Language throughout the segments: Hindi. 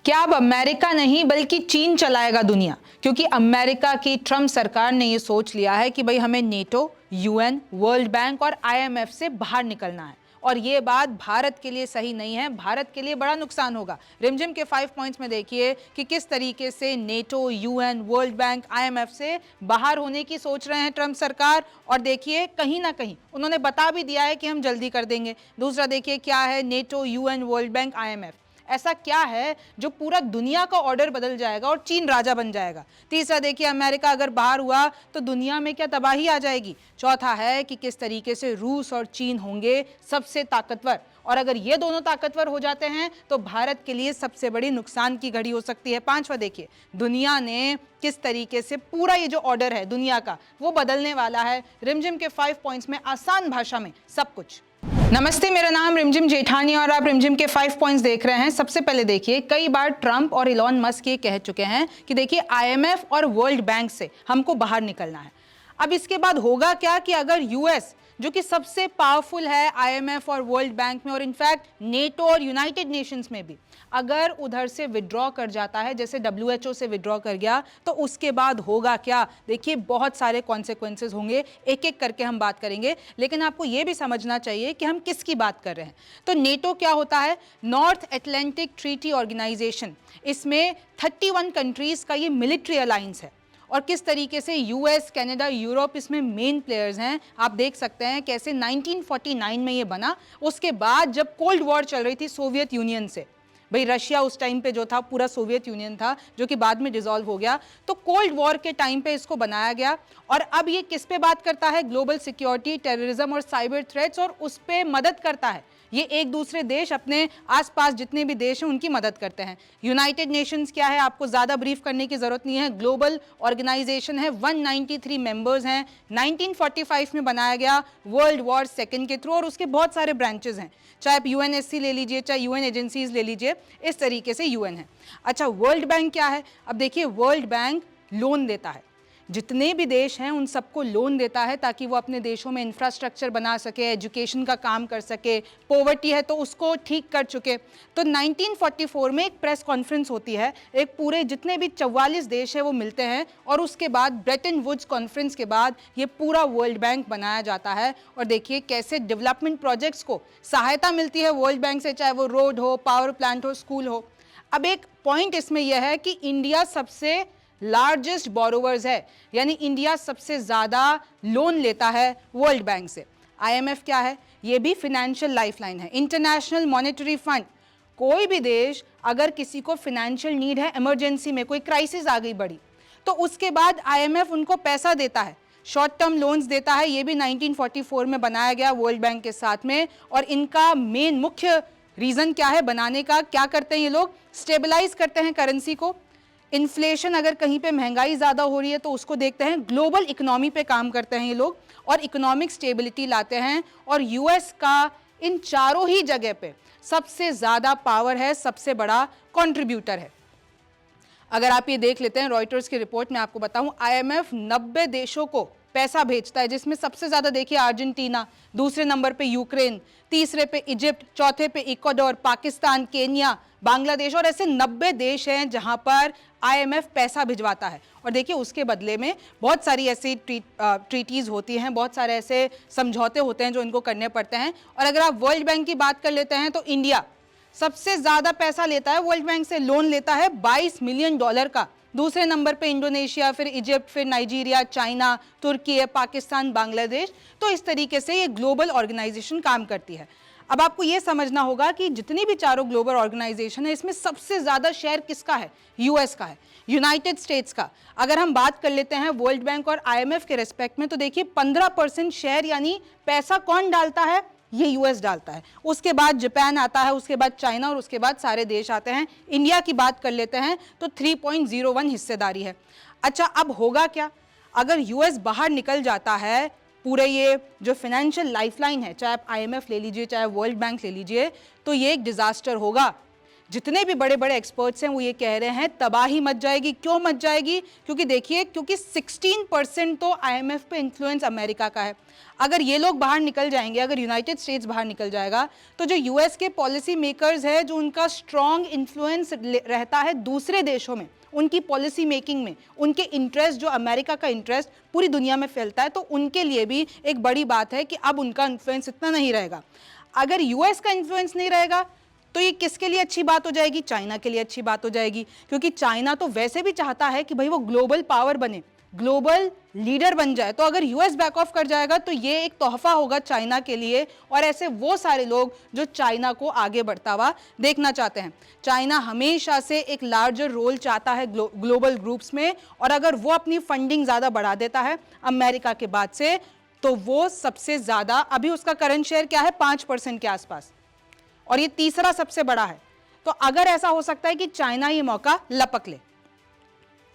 क्या अब अमेरिका नहीं बल्कि चीन चलाएगा दुनिया? क्योंकि अमेरिका की ट्रम्प सरकार ने ये सोच लिया है कि भाई हमें नेटो, यूएन, वर्ल्ड बैंक और आईएमएफ से बाहर निकलना है। और ये बात भारत के लिए सही नहीं है, भारत के लिए बड़ा नुकसान होगा। रिमझिम के 5 पॉइंट्स में देखिए कि किस तरीके से NATO, UN, world bank, IMF से बाहर होने की सोच रहे हैं ट्रम्प सरकार। और देखिए कहीं ना कहीं उन्होंने बता भी दिया है कि हम जल्दी कर देंगे। दूसरा देखिए क्या है, NATO, UN, world bank, IMF, ऐसा क्या है जो पूरा दुनिया का ऑर्डर बदल जाएगा और चीन राजा बन जाएगा। तीसरा देखिए अमेरिका अगर बाहर हुआ तो दुनिया में क्या तबाही आ जाएगी। चौथा है कि किस तरीके से रूस और चीन होंगे सबसे ताकतवर, और अगर ये दोनों ताकतवर हो जाते हैं तो भारत के लिए सबसे बड़ी नुकसान की घड़ी हो सकती है। पांचवा देखिए दुनिया ने किस तरीके से पूरा ये जो ऑर्डर है दुनिया का वो बदलने वाला है। रिमझिम के 5 पॉइंट्स में आसान भाषा में सब कुछ। नमस्ते, मेरा नाम रिमझिम जेठानी और आप रिमझिम के 5 पॉइंट्स देख रहे हैं। सबसे पहले देखिए, कई बार ट्रंप और इलॉन मस्क ये कह चुके हैं कि देखिए आईएमएफ और वर्ल्ड बैंक से हमको बाहर निकलना है। अब इसके बाद होगा क्या कि अगर यूएस, जो कि सबसे पावरफुल है आईएमएफ और वर्ल्ड बैंक में और इनफैक्ट नेटो और यूनाइटेड नेशंस में भी, अगर उधर से विड्रॉ कर जाता है, जैसे डब्ल्यूएचओ से विड्रॉ कर गया, तो उसके बाद होगा क्या? देखिए बहुत सारे कॉन्सिक्वेंसेस होंगे, एक एक करके हम बात करेंगे। लेकिन आपको यह भी समझना चाहिए कि हम किसकी बात कर रहे हैं। तो नेटो क्या होता है? North Atlantic Treaty Organization. इसमें 31 कंट्रीज का ये मिलिट्री अलायंस है और किस तरीके से यूएस, कनाडा, यूरोप इसमें मेन प्लेयर्स हैं। आप देख सकते हैं कैसे 1949 में ये बना। उसके बाद जब कोल्ड वॉर चल रही थी सोवियत यूनियन से, भाई रशिया उस टाइम पे जो था पूरा सोवियत यूनियन था जो कि बाद में डिसॉल्व हो गया, तो कोल्ड वॉर के टाइम पे इसको बनाया गया। और अब ये किस पे बात करता है? ग्लोबल सिक्योरिटी, टेररिज्म और साइबर थ्रेट्स, और उस पे मदद करता है। ये एक दूसरे देश, अपने आसपास जितने भी देश हैं उनकी मदद करते हैं। यूनाइटेड नेशंस क्या है, आपको ज़्यादा ब्रीफ करने की ज़रूरत नहीं है। ग्लोबल ऑर्गेनाइजेशन है, 193 मेंबर्स हैं। 1945 में बनाया गया वर्ल्ड वॉर सेकेंड के थ्रू, और उसके बहुत सारे ब्रांचेस हैं। चाहे आप यूएनएससी ले लीजिए, चाहे यूएन एजेंसीज ले लीजिए, इस तरीके से यूएन है। अच्छा, वर्ल्ड बैंक क्या है? अब देखिए वर्ल्ड बैंक लोन देता है, जितने भी देश हैं उन सबको लोन देता है ताकि वो अपने देशों में इंफ्रास्ट्रक्चर बना सके, एजुकेशन का काम कर सके, पॉवर्टी है तो उसको ठीक कर चुके। तो 1944 में एक प्रेस कॉन्फ्रेंस होती है, एक पूरे जितने भी 44 देश है वो मिलते हैं, और उसके बाद ब्रेटन वुड्स कॉन्फ्रेंस के बाद ये पूरा वर्ल्ड बैंक बनाया जाता है। और देखिए कैसे डेवलपमेंट प्रोजेक्ट्स को सहायता मिलती है वर्ल्ड बैंक से, चाहे वो रोड हो, पावर प्लांट हो, स्कूल हो। अब एक पॉइंट इसमें यह है कि इंडिया सबसे लार्जेस्ट बोरोवर्स है, यानी इंडिया सबसे ज़्यादा लोन लेता है वर्ल्ड बैंक से। आईएमएफ क्या है? ये भी फिनेंशियल लाइफलाइन है, इंटरनेशनल मॉनेटरी फंड। कोई भी देश अगर किसी को फिनेंशियल नीड है, इमरजेंसी में कोई क्राइसिस आ गई बड़ी, तो उसके बाद आईएमएफ उनको पैसा देता है, शॉर्ट टर्म लोन्स देता है। ये भी 1944 में बनाया गया वर्ल्ड बैंक के साथ में। और इनका मेन मुख्य रीज़न क्या है बनाने का? क्या करते हैं ये लोग? स्टेबलाइज करते हैं करेंसी को। इन्फ्लेशन, अगर कहीं पे महंगाई ज़्यादा हो रही है तो उसको देखते हैं। ग्लोबल इकोनॉमी पे काम करते हैं ये लोग और इकोनॉमिक स्टेबिलिटी लाते हैं। और यूएस का इन चारों ही जगह पे सबसे ज़्यादा पावर है, सबसे बड़ा कंट्रीब्यूटर है। अगर आप ये देख लेते हैं रॉयटर्स की रिपोर्ट में, आपको बताऊं आईएमएफ 90 देशों को पैसा भेजता है, जिसमें सबसे ज़्यादा देखिए अर्जेंटीना, दूसरे नंबर पे यूक्रेन, तीसरे पे इजिप्ट, चौथे पे इक्वाडोर, पाकिस्तान, केन्या, बांग्लादेश, और ऐसे 90 देश हैं जहां पर आईएमएफ पैसा भिजवाता है। और देखिए उसके बदले में बहुत सारी ऐसी ट्रीटीज़ होती हैं, बहुत सारे ऐसे समझौते होते हैं जो इनको करने पड़ते हैं। और अगर आप वर्ल्ड बैंक की बात कर लेते हैं तो इंडिया सबसे ज़्यादा पैसा लेता है वर्ल्ड बैंक से, लोन लेता है $22 मिलियन का। दूसरे नंबर पे इंडोनेशिया, फिर इजिप्ट, फिर नाइजीरिया, चाइना, तुर्की है, पाकिस्तान, बांग्लादेश। तो इस तरीके से ये ग्लोबल ऑर्गेनाइजेशन काम करती है। अब आपको ये समझना होगा कि जितनी भी चारों ग्लोबल ऑर्गेनाइजेशन है इसमें सबसे ज़्यादा शेयर किसका है? यूएस का है, यूनाइटेड स्टेट्स का। अगर हम बात कर लेते हैं वर्ल्ड बैंक और आईएमएफ के रेस्पेक्ट में, तो देखिए 15% शेयर, यानी पैसा कौन डालता है? ये यूएस डालता है। उसके बाद जापान आता है, उसके बाद चाइना, और उसके बाद सारे देश आते हैं। इंडिया की बात कर लेते हैं तो 3.01 हिस्सेदारी है। अच्छा, अब होगा क्या अगर यूएस बाहर निकल जाता है? पूरे ये जो फाइनेंशियल लाइफलाइन है, चाहे आप आईएमएफ ले लीजिए, चाहे वर्ल्ड बैंक ले लीजिए, तो ये एक डिजास्टर होगा। जितने भी बड़े बड़े एक्सपर्ट्स हैं वो ये कह रहे हैं तबाही मच जाएगी। क्यों मच जाएगी? क्योंकि देखिए, क्योंकि 16% तो आईएमएफ पे इन्फ्लुएंस अमेरिका का है। अगर ये लोग बाहर निकल जाएंगे, अगर यूनाइटेड स्टेट्स बाहर निकल जाएगा, तो जो यूएस के पॉलिसी मेकर्स है, जो उनका स्ट्रॉन्ग इन्फ्लुएंस रहता है दूसरे देशों में, उनकी पॉलिसी मेकिंग में, उनके इंटरेस्ट, जो अमेरिका का इंटरेस्ट पूरी दुनिया में फैलता है, तो उनके लिए भी एक बड़ी बात है कि अब उनका इन्फ्लुएंस इतना नहीं रहेगा। अगर यूएस का इन्फ्लुएंस नहीं रहेगा तो ये किसके लिए अच्छी बात हो जाएगी? चाइना के लिए अच्छी बात हो जाएगी, क्योंकि चाइना तो वैसे भी चाहता है कि भाई वो ग्लोबल पावर बने, ग्लोबल लीडर बन जाए। तो अगर यूएस बैक ऑफ कर जाएगा तो ये एक तोहफा होगा चाइना के लिए, और ऐसे वो सारे लोग जो चाइना को आगे बढ़ता हुआ देखना चाहते हैं। चाइना हमेशा से एक लार्जर रोल चाहता है ग्लोबल ग्रुप्स में, और अगर वो अपनी फंडिंग ज़्यादा बढ़ा देता है अमेरिका के बाद से, तो वो सबसे ज़्यादा, अभी उसका करंट शेयर क्या है? 5% के आसपास, और ये तीसरा सबसे बड़ा है। तो अगर ऐसा हो सकता है कि चाइना ये मौका लपक ले।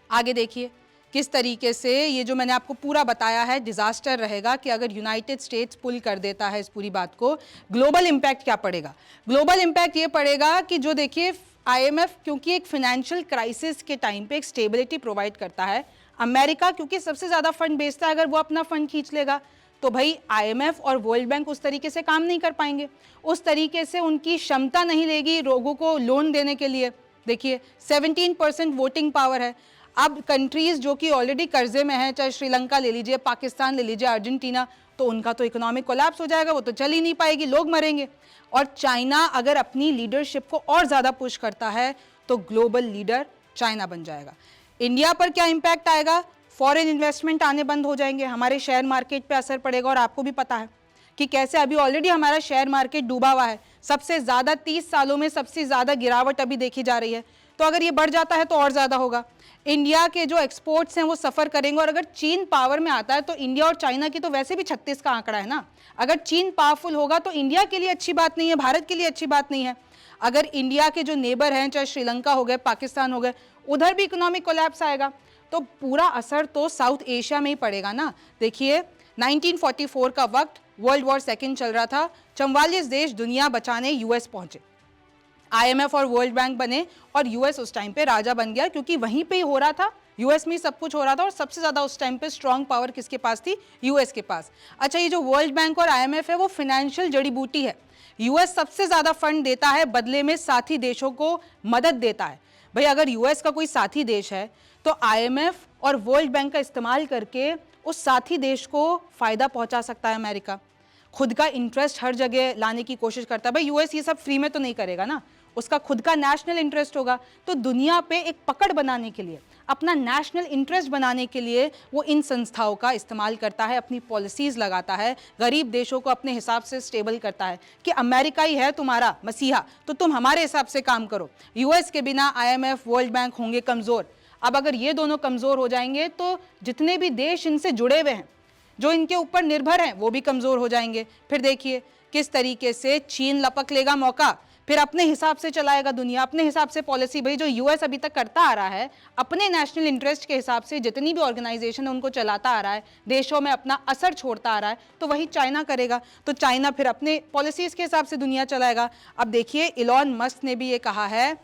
आगे देखिए किस तरीके से ये जो मैंने आपको पूरा बताया है डिजास्टर रहेगा कि अगर यूनाइटेड स्टेट्स पुल कर देता है इस पूरी बात को। ग्लोबल इंपैक्ट क्या पड़ेगा? ग्लोबल इंपैक्ट ये पड़ेगा कि जो देखिए आईएमएफ क्योंकि एक फाइनेंशियल क्राइसिस के टाइम पे एक स्टेबिलिटी प्रोवाइड करता है, अमेरिका क्योंकि सबसे ज्यादा फंड बेचता है, अगर वो अपना फंड खींच लेगा तो भाई आईएमएफ और वर्ल्ड बैंक उस तरीके से काम नहीं कर पाएंगे, उस तरीके से उनकी क्षमता नहीं लेगी लोगों को लोन देने के लिए। देखिए 17% वोटिंग पावर है। अब कंट्रीज जो कि ऑलरेडी कर्जे में हैं, चाहे श्रीलंका ले लीजिए, पाकिस्तान ले लीजिए, अर्जेंटीना, तो उनका तो इकोनॉमिक कोलैप्स हो जाएगा, वो तो चल ही नहीं पाएगी, लोग मरेंगे। और चाइना अगर अपनी लीडरशिप को और ज़्यादा पुश करता है तो ग्लोबल लीडर चाइना बन जाएगा। इंडिया पर क्या इम्पैक्ट आएगा? फॉरेन इन्वेस्टमेंट आने बंद हो जाएंगे, हमारे शेयर मार्केट पे असर पड़ेगा, और आपको भी पता है कि कैसे अभी ऑलरेडी हमारा शेयर मार्केट डूबा हुआ है, सबसे ज़्यादा 30 सालों में सबसे ज़्यादा गिरावट अभी देखी जा रही है। तो अगर ये बढ़ जाता है तो और ज़्यादा होगा। इंडिया के जो एक्सपोर्ट्स हैं वो सफ़र करेंगे, और अगर चीन पावर में आता है तो इंडिया और चाइना की तो वैसे भी 36 का आंकड़ा है ना। अगर चीन पावरफुल होगा तो इंडिया के लिए अच्छी बात नहीं है, भारत के लिए अच्छी बात नहीं है। अगर इंडिया के जो नेबर हैं, चाहे श्रीलंका हो गए, पाकिस्तान हो गए, उधर भी इकोनॉमिक कोलैप्स आएगा, तो पूरा असर तो साउथ एशिया में ही पड़ेगा ना। देखिए 1944 का वक्त, वर्ल्ड वॉर सेकेंड चल रहा था, 44 देश दुनिया बचाने यूएस पहुंचे, आईएमएफ और वर्ल्ड बैंक बने, और यूएस उस टाइम पे राजा बन गया, क्योंकि वहीं पे ही हो रहा था, यूएस में ही सब कुछ हो रहा था, और सबसे ज़्यादा उस टाइम पे स्ट्रॉन्ग पावर किसके पास थी? यूएस के पास। अच्छा, ये जो वर्ल्ड बैंक और आईएमएफ है वो फाइनेंशियल जड़ी बूटी है। यूएस सबसे ज़्यादा फंड देता है, बदले में साथी देशों को मदद देता है। भाई अगर यूएस का कोई साथी देश है तो आईएमएफ और वर्ल्ड बैंक का इस्तेमाल करके उस साथी देश को फ़ायदा पहुंचा सकता है अमेरिका। खुद का इंटरेस्ट हर जगह लाने की कोशिश करता है। भाई यूएस ये सब फ्री में तो नहीं करेगा ना, उसका खुद का नेशनल इंटरेस्ट होगा। तो दुनिया पे एक पकड़ बनाने के लिए, अपना नेशनल इंटरेस्ट बनाने के लिए वो इन संस्थाओं का इस्तेमाल करता है, अपनी पॉलिसीज़ लगाता है, गरीब देशों को अपने हिसाब से स्टेबल करता है कि अमेरिका ही है तुम्हारा मसीहा, तो तुम हमारे हिसाब से काम करो। यूएस के बिना आईएमएफ, वर्ल्ड बैंक होंगे कमज़ोर। अब अगर ये दोनों कमज़ोर हो जाएंगे तो जितने भी देश इनसे जुड़े हुए हैं, जो इनके ऊपर निर्भर हैं, वो भी कमज़ोर हो जाएंगे। फिर देखिए किस तरीके से चीन लपक लेगा मौका, फिर अपने हिसाब से चलाएगा दुनिया, अपने हिसाब से पॉलिसी। भाई जो यूएस अभी तक करता आ रहा है, अपने नेशनल इंटरेस्ट के हिसाब से जितनी भी ऑर्गेनाइजेशन है उनको चलाता आ रहा है, देशों में अपना असर छोड़ता आ रहा है, तो वही चाइना करेगा। तो चाइना फिर अपने पॉलिसीज़ के हिसाब से दुनिया चलाएगा। अब देखिए इलॉन मस्क ने भी ये कहा है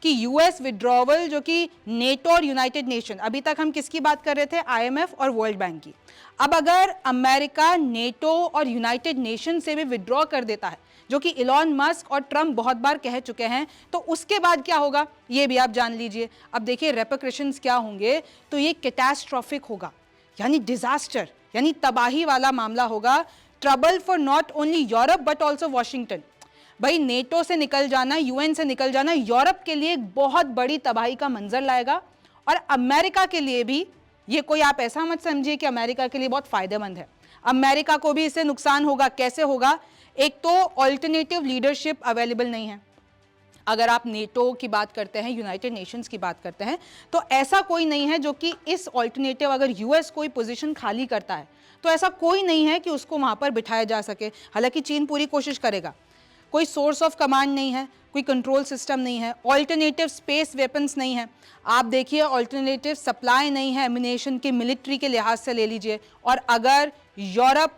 कि यूएस विड्रॉवल, जो कि नेटो और यूनाइटेड नेशन, अभी तक हम किसकी बात कर रहे थे? आईएमएफ और वर्ल्ड बैंक की। अब अगर अमेरिका नेटो और यूनाइटेड नेशन से भी विड्रॉ कर देता है, जो कि इलॉन मस्क और ट्रम्प बहुत बार कह चुके हैं, तो उसके बाद क्या होगा ये भी आप जान लीजिए। अब देखिए रेपरकशंस क्या होंगे, तो ये कैटास्ट्रॉफिक होगा, यानी डिजास्टर, यानी तबाही वाला मामला होगा। Trouble for not only Europe but also Washington. भाई नेटो से निकल जाना, यूएन से निकल जाना यूरोप के लिए एक बहुत बड़ी तबाही का मंजर लाएगा, और अमेरिका के लिए भी ये कोई आप ऐसा मत समझिए कि अमेरिका के लिए बहुत फायदेमंद है। अमेरिका को भी इससे नुकसान होगा। कैसे होगा? एक तो ऑल्टरनेटिव लीडरशिप अवेलेबल नहीं है। अगर आप नेटो की बात करते हैं, यूनाइटेड नेशंस की बात करते हैं, तो ऐसा कोई नहीं है जो कि इस ऑल्टरनेटिव, अगर यूएस कोई पोजीशन खाली करता है तो ऐसा कोई नहीं है कि उसको वहां पर बिठाया जा सके। हालांकि चीन पूरी कोशिश करेगा। कोई सोर्स ऑफ कमांड नहीं है, कोई कंट्रोल सिस्टम नहीं है, ऑल्टरनेटिव स्पेस वेपन्स नहीं है, आप देखिए ऑल्टरनेटिव सप्लाई नहीं है एमिनेशन के, मिलिट्री के लिहाज से ले लीजिए। और अगर यूरोप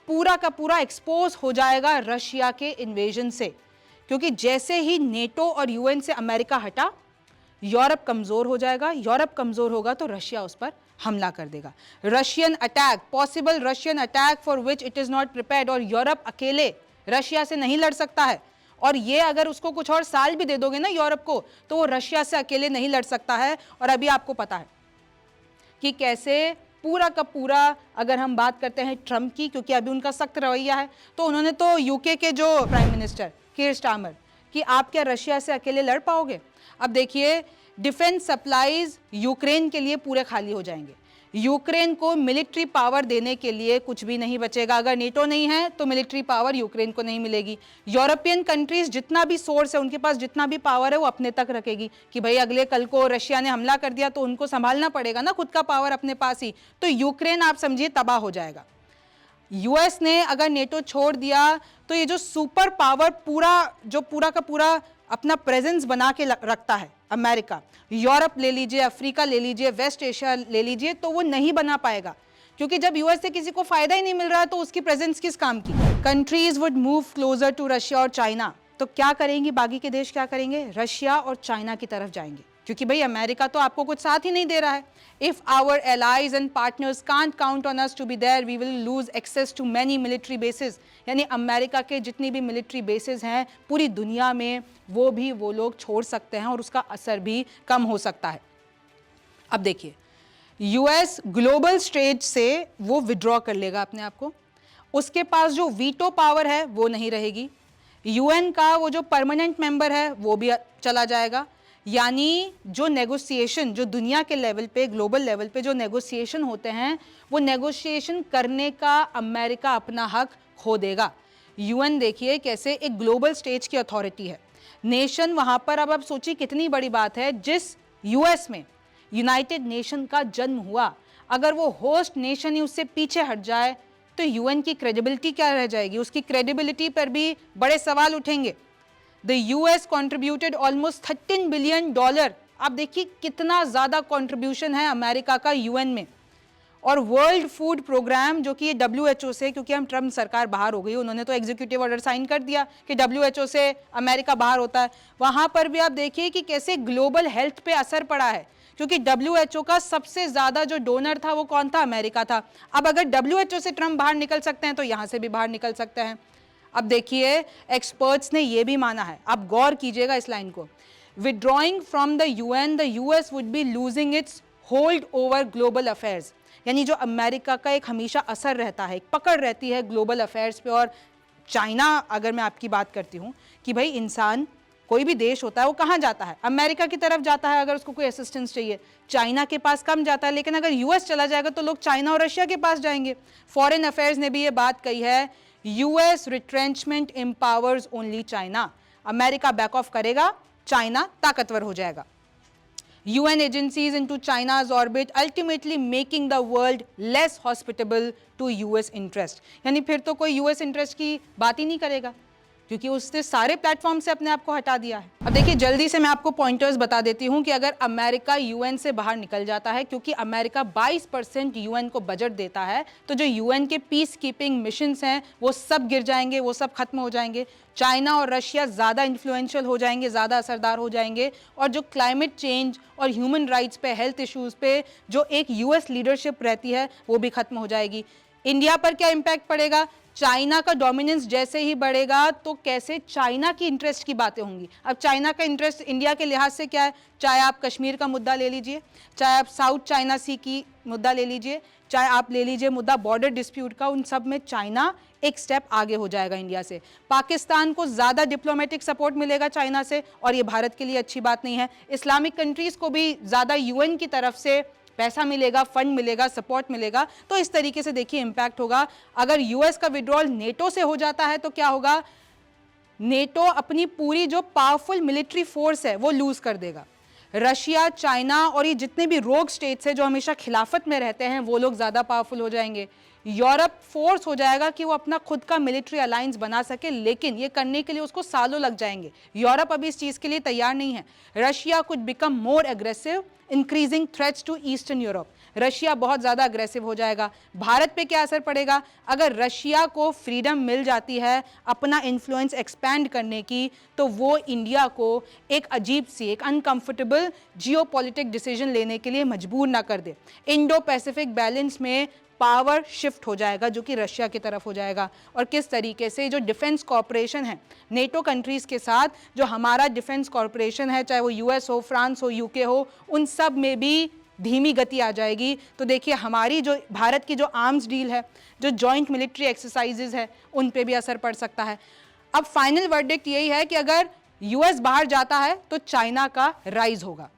पूरा का पूरा एक्सपोज हो जाएगा रशिया के इन्वेजन से, क्योंकि जैसे ही नेटो और यूएन से अमेरिका हटा, यूरोप कमजोर हो जाएगा। यूरोप कमजोर होगा तो रशिया उस पर हमला कर देगा। Russian attack, possible Russian attack for which it is not prepared, और यूरोप अकेले रशिया से नहीं लड़ सकता है। और ये अगर उसको कुछ और साल भी दे दोगे ना यूरोप को, तो वो रशिया से अकेले नहीं लड़ सकता है। और अभी आपको पता है कि कैसे पूरा का पूरा, अगर हम बात करते हैं ट्रंप की, क्योंकि अभी उनका सख्त रवैया है, तो उन्होंने तो यूके के जो प्राइम मिनिस्टर कीर स्टारमर कि आप क्या रशिया से अकेले लड़ पाओगे। अब देखिए, डिफेंस सप्लाईज यूक्रेन के लिए पूरे खाली हो जाएंगे। यूक्रेन को मिलिट्री पावर देने के लिए कुछ भी नहीं बचेगा। अगर नेटो नहीं है तो मिलिट्री पावर यूक्रेन को नहीं मिलेगी। यूरोपियन कंट्रीज जितना भी सोर्स है, उनके पास जितना भी पावर है, वो अपने तक रखेगी कि भाई अगले कल को रशिया ने हमला कर दिया तो उनको संभालना पड़ेगा ना खुद का पावर अपने पास ही। तो यूक्रेन आप समझिए तबाह हो जाएगा। यूएस ने अगर नेटो छोड़ दिया तो ये जो सुपर पावर पूरा का पूरा अपना प्रेजेंस बना के रखता है अमेरिका, यूरोप ले लीजिए, अफ्रीका ले लीजिए, वेस्ट एशिया ले लीजिए, तो वो नहीं बना पाएगा। क्योंकि जब यूएस से किसी को फायदा ही नहीं मिल रहा है तो उसकी प्रेजेंस किस काम की। Countries would move closer to Russia और चाइना। तो क्या करेंगी बाकी के देश, क्या करेंगे, रशिया और चाइना की तरफ जाएंगे, क्योंकि भाई अमेरिका तो आपको कुछ साथ ही नहीं दे रहा है। If our allies and partners can't count on us to be there, we will lose access to many military bases. यानी अमेरिका के जितनी भी मिलिट्री बेसिस हैं पूरी दुनिया में, वो लोग छोड़ सकते हैं और उसका असर भी कम हो सकता है। अब देखिए, यूएस ग्लोबल स्टेज से वो विड्रॉ कर लेगा अपने आप को। उसके पास जो वीटो पावर है वो नहीं रहेगी। यूएन का वो जो परमानेंट मेंबर है वो भी चला जाएगा। यानी जो नेगोशिएशन, जो दुनिया के लेवल पे, ग्लोबल लेवल पे जो नेगोशिएशन होते हैं, वो नेगोशिएशन करने का अमेरिका अपना हक खो देगा। यूएन देखिए कैसे एक ग्लोबल स्टेज की अथॉरिटी है, नेशन वहां पर। अब आप सोचिए कितनी बड़ी बात है, जिस यूएस में यूनाइटेड नेशन का जन्म हुआ, अगर वो होस्ट नेशन ही उससे पीछे हट जाए तो यूएन की क्रेडिबिलिटी क्या रह जाएगी। उसकी क्रेडिबिलिटी पर भी बड़े सवाल उठेंगे। The US contributed almost $13 billion. आप देखिए कितना ज्यादा कॉन्ट्रीब्यूशन है अमेरिका का यूएन में। और वर्ल्ड फूड प्रोग्राम, जो कि ये WHO से, क्योंकि हम ट्रम्प सरकार बाहर हो गई, उन्होंने तो एग्जीक्यूटिव ऑर्डर साइन कर दिया कि WHO से अमेरिका बाहर होता है, वहां पर भी आप देखिए कि कैसे ग्लोबल हेल्थ पे असर पड़ा है। क्योंकि WHO का सबसे ज्यादा जो डोनर था वो कौन था, अमेरिका था। अब अगर WHO से ट्रम्प बाहर निकल सकते हैं तो यहां से भी बाहर निकल सकते हैं। अब देखिए, एक्सपर्ट्स ने यह भी माना है, आप गौर कीजिएगा इस लाइन को, withdrawing from the UN, the US would be losing its hold over global affairs. यानी जो अमेरिका का एक हमेशा असर रहता है, एक पकड़ रहती है ग्लोबल अफेयर्स पे। और चाइना, अगर मैं आपकी बात करती हूँ कि भाई इंसान, कोई भी देश होता है वो कहाँ जाता है, अमेरिका की तरफ जाता है अगर उसको कोई असिस्टेंस चाहिए। चाइना के पास कम जाता है, लेकिन अगर यूएस चला जाएगा तो लोग चाइना और रशिया के पास जाएंगे। फॉरेन अफेयर्स ने भी ये बात कही है, US retrenchment empowers only China. America back of करेगा, चाइना ताकतवर हो जाएगा। UN agencies into China's orbit, ultimately making the world less hospitable to US interest। यानी फिर तो कोई US इंटरेस्ट की बात ही नहीं करेगा, क्योंकि उसने सारे प्लेटफॉर्म से अपने आप को हटा दिया है। अब देखिए, जल्दी से मैं आपको पॉइंटर्स बता देती हूं कि अगर अमेरिका यूएन से बाहर निकल जाता है, क्योंकि अमेरिका 22% यूएन को बजट देता है, तो जो यूएन के पीस कीपिंग मिशंस हैं वो सब गिर जाएंगे, वो सब खत्म हो जाएंगे। चाइना और रशिया ज़्यादा इन्फ्लुएंशियल हो जाएंगे, ज़्यादा असरदार हो जाएंगे। और जो क्लाइमेट चेंज और ह्यूमन राइट्स पे, हेल्थ इश्यूज़ पे जो एक यूएस लीडरशिप रहती है वो भी खत्म हो जाएगी। इंडिया पर क्या इम्पैक्ट पड़ेगा, चाइना का डोमिनेंस जैसे ही बढ़ेगा तो कैसे चाइना की इंटरेस्ट की बातें होंगी। अब चाइना का इंटरेस्ट इंडिया के लिहाज से क्या है, चाहे आप कश्मीर का मुद्दा ले लीजिए, चाहे आप साउथ चाइना सी की मुद्दा ले लीजिए, चाहे आप ले लीजिए मुद्दा बॉर्डर डिस्प्यूट का, उन सब में चाइना एक स्टेप आगे हो जाएगा इंडिया से। पाकिस्तान को ज़्यादा डिप्लोमेटिक सपोर्ट मिलेगा चाइना से, और ये भारत के लिए अच्छी बात नहीं है। इस्लामिक कंट्रीज़ को भी ज़्यादा यूएन की तरफ से पैसा मिलेगा, फंड मिलेगा, सपोर्ट मिलेगा। तो इस तरीके से देखिए इम्पैक्ट होगा। अगर यूएस का विड्रॉल नेटो से हो जाता है तो क्या होगा, नेटो अपनी पूरी जो पावरफुल मिलिट्री फोर्स है वो लूज कर देगा। रशिया, चाइना और ये जितने भी रोग स्टेट्स हैं जो हमेशा खिलाफत में रहते हैं वो लोग ज़्यादा पावरफुल हो जाएंगे। यूरोप फोर्स हो जाएगा कि वो अपना खुद का मिलिट्री अलायंस बना सके, लेकिन ये करने के लिए उसको सालों लग जाएंगे। यूरोप अभी इस चीज़ के लिए तैयार नहीं है। Russia could become more aggressive, increasing threats to eastern Europe. Russia बहुत ज़्यादा अग्रेसिव हो जाएगा। भारत पे क्या असर पड़ेगा? अगर रशिया को फ्रीडम मिल जाती है अपना इन्फ्लुएंस एक्सपैंड करने की, तो वो इंडिया को एक अजीब सी, एक अनकंफर्टेबल जियोपॉलिटिक डिसीजन लेने के लिए मजबूर ना कर दे। इंडो पैसिफिक बैलेंस में पावर शिफ्ट हो जाएगा जो कि रशिया की तरफ हो जाएगा। और किस तरीके से जो डिफेंस कॉर्पोरेशन है नेटो कंट्रीज़ के साथ, जो हमारा डिफेंस कॉर्पोरेशन है, चाहे वो यूएस हो, फ्रांस हो, यूके हो, उन सब में भी धीमी गति आ जाएगी। तो देखिए हमारी जो भारत की जो आर्म्स डील है, जो जॉइंट मिलिट्री एक्सरसाइजेज है, उन पे भी असर पड़ सकता है। अब फाइनल वर्डिक्ट यही है कि अगर यूएस बाहर जाता है तो चाइना का राइज होगा,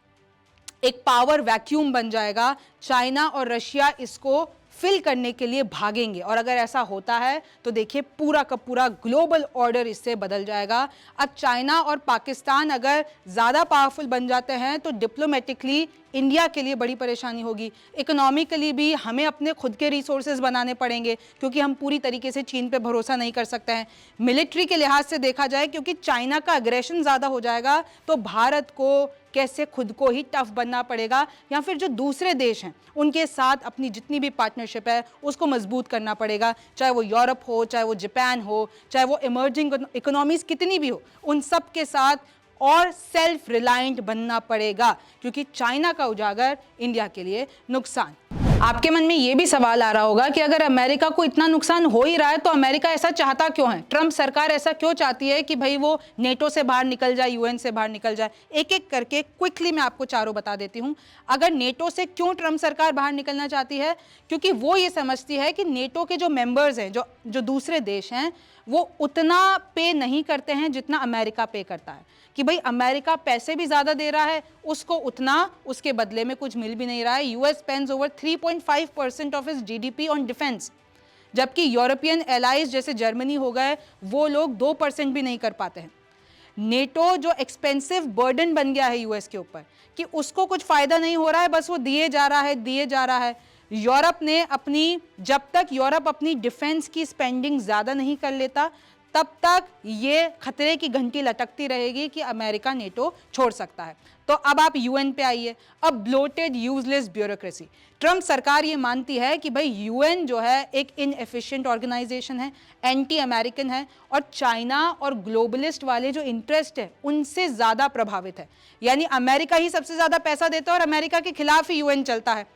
एक पावर वैक्यूम बन जाएगा। चाइना और रशिया इसको फिल करने के लिए भागेंगे और अगर ऐसा होता है तो देखिए पूरा का पूरा ग्लोबल ऑर्डर इससे बदल जाएगा। अब चाइना और पाकिस्तान अगर ज़्यादा पावरफुल बन जाते हैं तो डिप्लोमेटिकली इंडिया के लिए बड़ी परेशानी होगी। इकोनॉमिकली भी हमें अपने खुद के रिसोर्सेज बनाने पड़ेंगे क्योंकि हम पूरी तरीके से चीन पे भरोसा नहीं कर सकते हैं। मिलिट्री के लिहाज से देखा जाए, क्योंकि चाइना का अग्रेशन ज़्यादा हो जाएगा, तो भारत को कैसे खुद को ही टफ बनना पड़ेगा या फिर जो दूसरे देश हैं उनके साथ अपनी जितनी भी पार्टनरशिप है उसको मजबूत करना पड़ेगा। चाहे वो यूरोप हो, चाहे वो जापान हो, चाहे वो इमर्जिंग इकोनॉमीज कितनी भी हो, उन सब के साथ और सेल्फ रिलायंट बनना पड़ेगा क्योंकि चाइना का उजागर इंडिया के लिए नुकसान। आपके मन में ये भी सवाल आ रहा होगा कि अगर अमेरिका को इतना नुकसान हो ही रहा है तो अमेरिका ऐसा चाहता क्यों है? ट्रंप सरकार ऐसा क्यों चाहती है कि भाई वो नेटो से बाहर निकल जाए, यूएन से बाहर निकल जाए? एक एक करके क्विकली मैं आपको चारों बता देती हूँ। अगर नेटो से क्यों ट्रंप सरकार बाहर निकलना चाहती है? क्योंकि वो ये समझती है कि नेटो के जो मेंबर्स हैं, जो दूसरे देश हैं, वो उतना पे नहीं करते हैं जितना अमेरिका पे करता है। कि भाई अमेरिका पैसे भी ज़्यादा दे रहा है, उसको उतना उसके बदले में कुछ मिल भी नहीं रहा है। US spends over 3.5% of its GDP on defence, जबकि यूरोपियन एलाइज जैसे जर्मनी हो गए वो लोग 2% भी नहीं कर पाते हैं। नेटो जो एक्सपेंसिव बर्डन बन गया है यूएस के ऊपर कि उसको कुछ फ़ायदा नहीं हो रहा है, बस वो दिए जा रहा है, दिए जा रहा है। यूरोप ने अपनी, जब तक यूरोप अपनी डिफेंस की स्पेंडिंग ज़्यादा नहीं कर लेता तब तक ये खतरे की घंटी लटकती रहेगी कि अमेरिका नेटो छोड़ सकता है। तो अब आप यूएन पे आइए। अब ब्लोटेड यूजलेस ब्यूरोक्रेसी, ट्रंप सरकार ये मानती है कि भाई यूएन जो है एक इनएफिशिएंट ऑर्गेनाइजेशन है, एंटी अमेरिकन है और चाइना और ग्लोबलिस्ट वाले जो इंटरेस्ट है उनसे ज़्यादा प्रभावित है। यानी अमेरिका ही सबसे ज़्यादा पैसा देता है और अमेरिका के खिलाफ ही यूएन चलता है।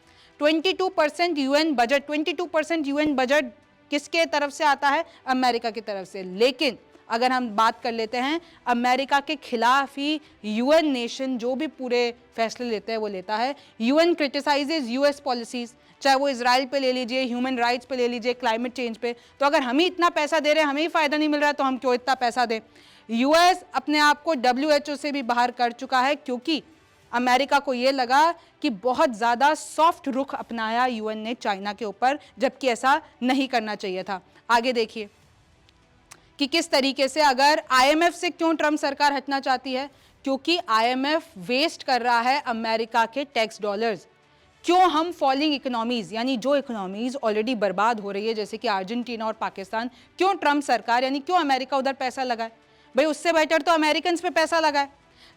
22% यूएन बजट किसके तरफ से आता है? अमेरिका की तरफ से। लेकिन अगर हम बात कर लेते हैं अमेरिका के खिलाफ ही यूएन नेशन जो भी पूरे फैसले लेते हैं वो लेता है। यूएन क्रिटिसाइजेज यूएस पॉलिसीज, चाहे वो इजराइल पे ले लीजिए, ह्यूमन राइट्स पे ले लीजिए, क्लाइमेट चेंज पे। तो अगर हम ही इतना पैसा दे रहे हैं, हमें ही फ़ायदा नहीं मिल रहा है, तो हम क्यों इतना पैसा दें? यूएस अपने आप को WHO से भी बाहर कर चुका है क्योंकि अमेरिका को ये लगा कि बहुत ज़्यादा सॉफ्ट रुख अपनाया यूएन ने चाइना के ऊपर, जबकि ऐसा नहीं करना चाहिए था। आगे देखिए कि किस तरीके से, अगर IMF से क्यों ट्रंप सरकार हटना चाहती है? क्योंकि IMF वेस्ट कर रहा है अमेरिका के टैक्स डॉलर्स। क्यों हम फॉलिंग इकोनॉमीज़, यानी जो इकोनॉमीज़ ऑलरेडी बर्बाद हो रही है जैसे कि अर्जेंटीना और पाकिस्तान, क्यों ट्रंप सरकार यानी क्यों अमेरिका उधर पैसा लगाए? भाई उससे बेटर तो अमेरिकन पे पैसा लगाए।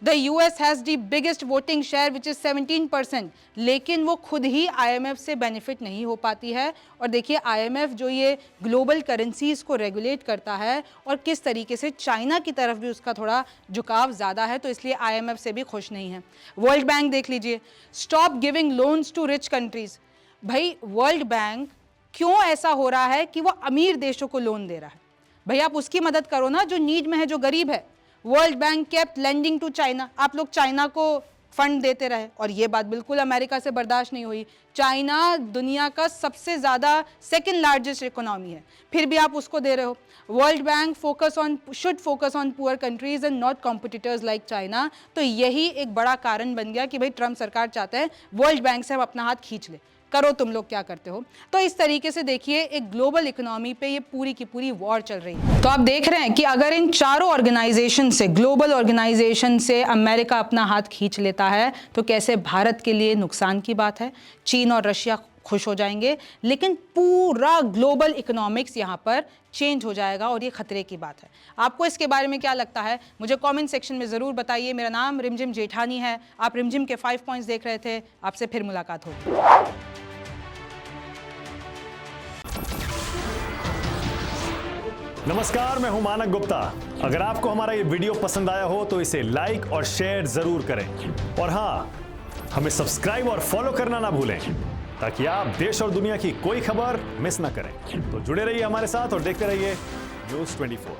The US has the biggest voting share which is 17%, लेकिन वो खुद ही IMF से बेनिफिट नहीं हो पाती है। और देखिए IMF जो ये ग्लोबल करेंसीज को रेगुलेट करता है और किस तरीके से चाइना की तरफ भी उसका थोड़ा झुकाव ज़्यादा है, तो इसलिए IMF से भी खुश नहीं है। वर्ल्ड बैंक देख लीजिए, stop giving loans to rich countries. भाई वर्ल्ड बैंक क्यों ऐसा हो रहा है कि वो अमीर देशों को लोन दे रहा है? भाई आप उसकी मदद करो ना जो नीड में है, जो गरीब है। World Bank kept lending to China, आप लोग चाइना को फंड देते रहे और ये बात बिल्कुल अमेरिका से बर्दाश्त नहीं हुई। चाइना दुनिया का सबसे ज़्यादा सेकंड लार्जेस्ट इकोनॉमी है, फिर भी आप उसको दे रहे हो। World bank should focus on poor countries and not competitors like China. तो यही एक बड़ा कारण बन गया कि भाई ट्रंप सरकार चाहते हैं वर्ल्ड बैंक से हम अपना हाथ खींच ले, करो तुम लोग क्या करते हो। तो इस तरीके से देखिए एक ग्लोबल इकोनॉमी पे ये पूरी की पूरी वॉर चल रही है। तो आप देख रहे हैं कि अगर इन चारों ऑर्गेनाइजेशन से, ग्लोबल ऑर्गेनाइजेशन से अमेरिका अपना हाथ खींच लेता है तो कैसे भारत के लिए नुकसान की बात है। चीन और रशिया खुश हो जाएंगे, लेकिन पूरा ग्लोबल इकोनॉमिक्स यहाँ पर चेंज हो जाएगा और ये खतरे की बात है। आपको इसके बारे में क्या लगता है मुझे कमेंट सेक्शन में ज़रूर बताइए। मेरा नाम रिमझिम जेठानी है, आप रिमझिम के 5 पॉइंट्स देख रहे थे। आपसे फिर मुलाकात होगी। नमस्कार, मैं हूं मानक गुप्ता। अगर आपको हमारा ये वीडियो पसंद आया हो तो इसे लाइक और शेयर जरूर करें और हां, हमें सब्सक्राइब और फॉलो करना ना भूलें ताकि आप देश और दुनिया की कोई खबर मिस ना करें। तो जुड़े रहिए हमारे साथ और देखते रहिए न्यूज़ 24।